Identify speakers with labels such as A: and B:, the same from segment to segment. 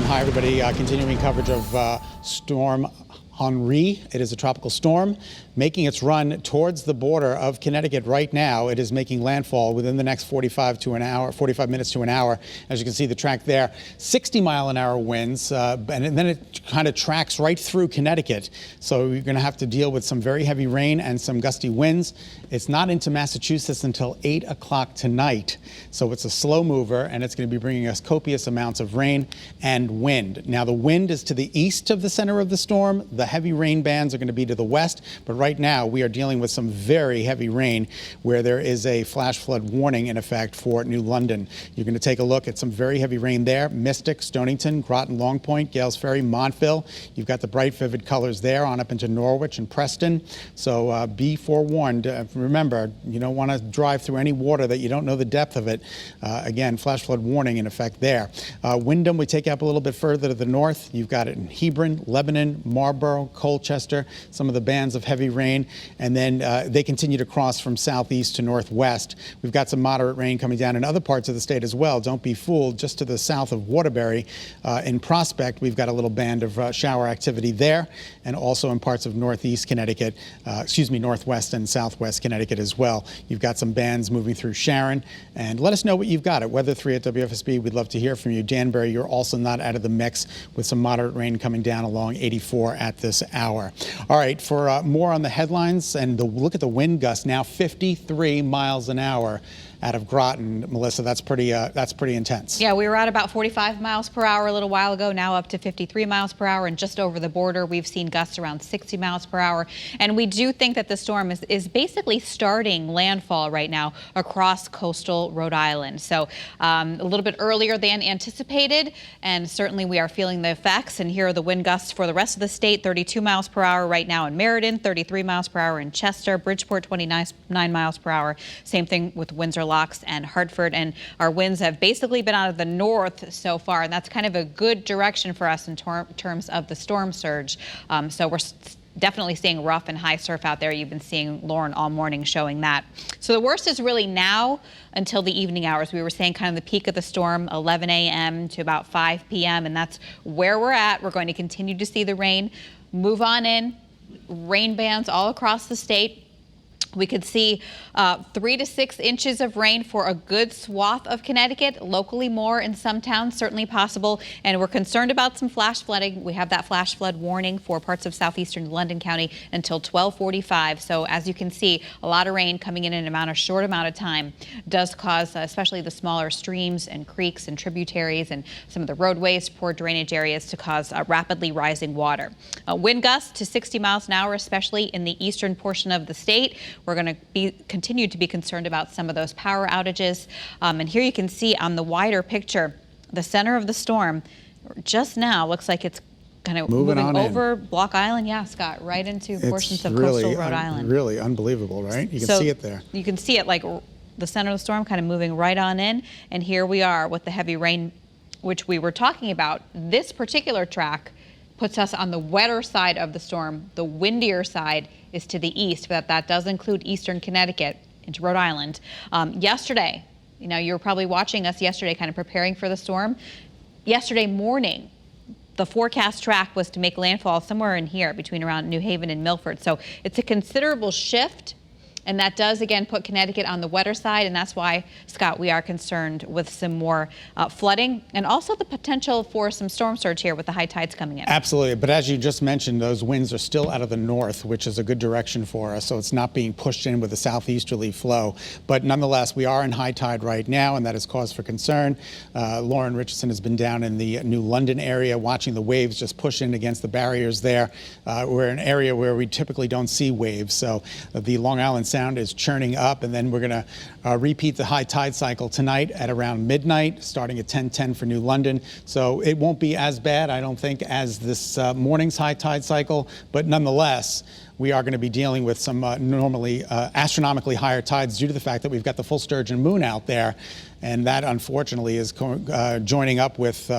A: Hi, everybody. Continuing coverage of Storm Henri. It is a tropical storm making its run towards the border of Connecticut right now. It is making landfall within the next 45 minutes to an hour. As you can see, the track there, 60-mile-an-hour winds, and then it kind of tracks right through Connecticut. So you're going to have to deal with some very heavy rain and some gusty winds. It's not into Massachusetts until 8 o'clock tonight. So it's a slow mover, and it's going to be bringing us copious amounts of rain and wind. Now, the wind is to the east of the center of the storm. The heavy rain bands are going to be to the west, but right now we are dealing with some very heavy rain where there is a flash flood warning in effect for New London. You're going to take a look at some very heavy rain there. Mystic, Stonington, Groton, Long Point, Gales Ferry, Montville. You've got the bright, vivid colors there on up into Norwich and Preston. So be forewarned. Remember, you don't want to drive through any water that you don't know the depth of it. Again, flash flood warning in effect there. Wyndham, we take up a little bit further to the north. You've got it in Hebron, Lebanon, Marlborough, Colchester, some of the bands of heavy rain, and then they continue to cross from southeast to northwest. We've got some moderate rain coming down in other parts of the state as well. Don't be fooled. Just to the south of Waterbury in Prospect, we've got a little band of shower activity there, and also in parts of northeast Connecticut, northwest and southwest Connecticut as well. You've got some bands moving through Sharon, and let us know what you've got at Weather3 at WFSB. We'd love to hear from you. Danbury, you're also not out of the mix with some moderate rain coming down along 84 at this hour. All right, for more on the headlines and the look at the wind gusts, now 53 miles an hour out of Groton. Melissa, that's pretty intense.
B: Yeah, we were at about 45 miles per hour a little while ago, now up to 53 miles per hour, and just over the border we've seen gusts around 60 miles per hour. And we do think that the storm is basically starting landfall right now across coastal Rhode Island. So a little bit earlier than anticipated, and certainly we are feeling the effects. And here are the wind gusts for the rest of the state: 32 miles per hour right now in Meriden, 33 miles per hour in Chester, Bridgeport 29 miles per hour. Same thing with Windsor Locks and Hartford, and our winds have basically been out of the north so far, and that's kind of a good direction for us in terms of the storm surge. So we're definitely seeing rough and high surf out there. You've been seeing Lauren all morning showing that. So the worst is really now until the evening hours. We were saying kind of the peak of the storm, 11 a.m. to about 5 p.m., and that's where we're at. We're going to continue to see the rain move on in, rain bands all across the state. We could see 3 to 6 inches of rain for a good swath of Connecticut, locally more in some towns, certainly possible. And we're concerned about some flash flooding. We have that flash flood warning for parts of southeastern London County until 12:45. So as you can see, a lot of rain coming in a short amount of time does cause especially the smaller streams and creeks and tributaries and some of the roadways, poor drainage areas to cause rapidly rising water. Wind gusts to 60 miles an hour, especially in the eastern portion of the state. We're going to continue to be concerned about some of those power outages. And here you can see on the wider picture, the center of the storm just now looks like it's kind of moving over Block Island. Yeah, Scott, right into portions of coastal Rhode Island.
A: Really unbelievable, right? You can see it there.
B: You can see it like the center of the storm kind of moving right on in. And here we are with the heavy rain, which we were talking about. This particular track puts us on the wetter side of the storm. The windier side is to the east, but that does include eastern Connecticut into Rhode Island. Yesterday, you were probably watching us yesterday kind of preparing for the storm. Yesterday morning, the forecast track was to make landfall somewhere in here between around New Haven and Milford. So it's a considerable shift. And that does, again, put Connecticut on the wetter side. And that's why, Scott, we are concerned with some more flooding and also the potential for some storm surge here with the high tides coming in.
A: Absolutely. But as you just mentioned, those winds are still out of the north, which is a good direction for us. So it's not being pushed in with a southeasterly flow. But nonetheless, we are in high tide right now, and that is cause for concern. Lauren Richardson has been down in the New London area watching the waves just push in against the barriers there. We're in an area where we typically don't see waves. So the Long Island Sound is churning up, and then we're going to repeat the high tide cycle tonight at around midnight, starting at 10:10 for New London. So it won't be as bad, I don't think, as this morning's high tide cycle, but nonetheless, we are going to be dealing with some normally astronomically higher tides due to the fact that we've got the full sturgeon moon out there. And that, unfortunately, is joining up with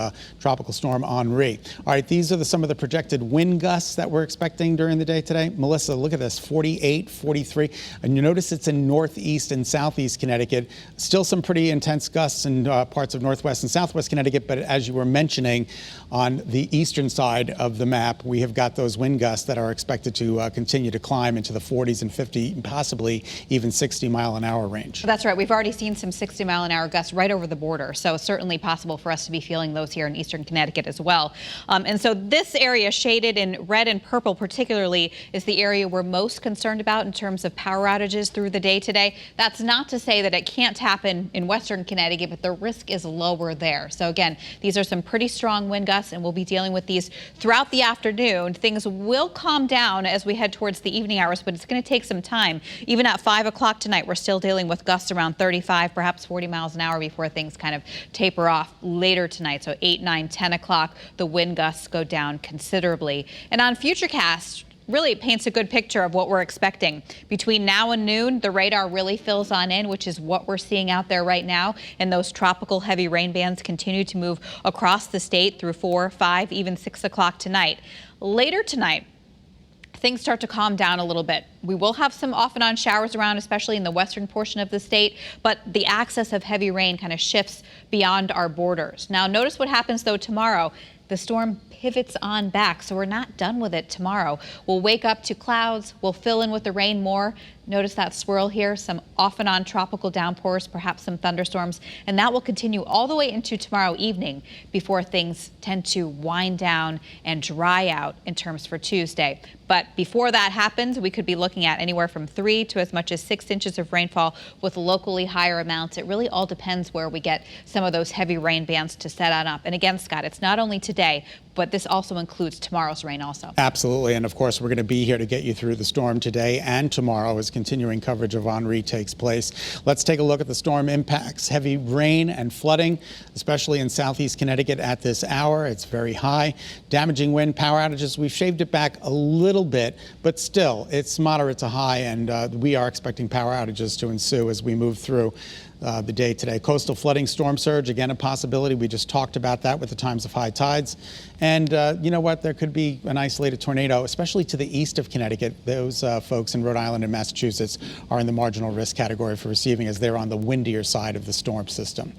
A: Tropical Storm Henri. All right, these are some of the projected wind gusts that we're expecting during the day today. Melissa, look at this, 48, 43. And you notice it's in northeast and southeast Connecticut. Still some pretty intense gusts in parts of northwest and southwest Connecticut. But as you were mentioning, on the eastern side of the map, we have got those wind gusts that are expected to continue to climb into the 40s and 50, possibly even 60-mile-an-hour range.
B: That's right. We've already seen some 60-mile-an-hour gusts right over the border, so it's certainly possible for us to be feeling those here in eastern Connecticut as well. And so this area shaded in red and purple particularly is the area we're most concerned about in terms of power outages through the day today. That's not to say that it can't happen in western Connecticut, but the risk is lower there. So again, these are some pretty strong wind gusts, and we'll be dealing with these throughout the afternoon. Things will calm down as we head towards the evening hours, but it's going to take some time. Even at 5 o'clock tonight, we're still dealing with gusts around 35, perhaps 40 miles an hour before things kind of taper off later tonight. So 8, 9, 10 o'clock, the wind gusts go down considerably. And on Futurecast, really paints a good picture of what we're expecting. Between now and noon, the radar really fills on in, which is what we're seeing out there right now. And those tropical heavy rain bands continue to move across the state through 4, 5, even 6 o'clock tonight. Later tonight, things start to calm down a little bit. We will have some off and on showers around, especially in the western portion of the state, but the axis of heavy rain kind of shifts beyond our borders. Now, notice what happens, though, tomorrow. The storm pivots on back, so we're not done with it tomorrow. We'll wake up to clouds. We'll fill in with the rain more. Notice that swirl here, some off and on tropical downpours, perhaps some thunderstorms, and that will continue all the way into tomorrow evening before things tend to wind down and dry out in terms for Tuesday. But before that happens, we could be looking at anywhere from 3 to as much as 6 inches of rainfall with locally higher amounts. It really all depends where we get some of those heavy rain bands to set on up. And again, Scott, it's not only today, but this also includes tomorrow's rain also.
A: Absolutely. And of course, we're going to be here to get you through the storm today and tomorrow as continuing coverage of Henri takes place. Let's take a look at the storm impacts. Heavy rain and flooding, especially in southeast Connecticut at this hour. It's very high. Damaging wind, power outages. We've shaved it back a little bit, but still it's moderate to high, and we are expecting power outages to ensue as we move through the day today. Coastal flooding, storm surge, again, a possibility. We just talked about that with the times of high tides. And you know what? There could be an isolated tornado, especially to the east of Connecticut. Those folks in Rhode Island and Massachusetts are in the marginal risk category for receiving, as they're on the windier side of the storm system.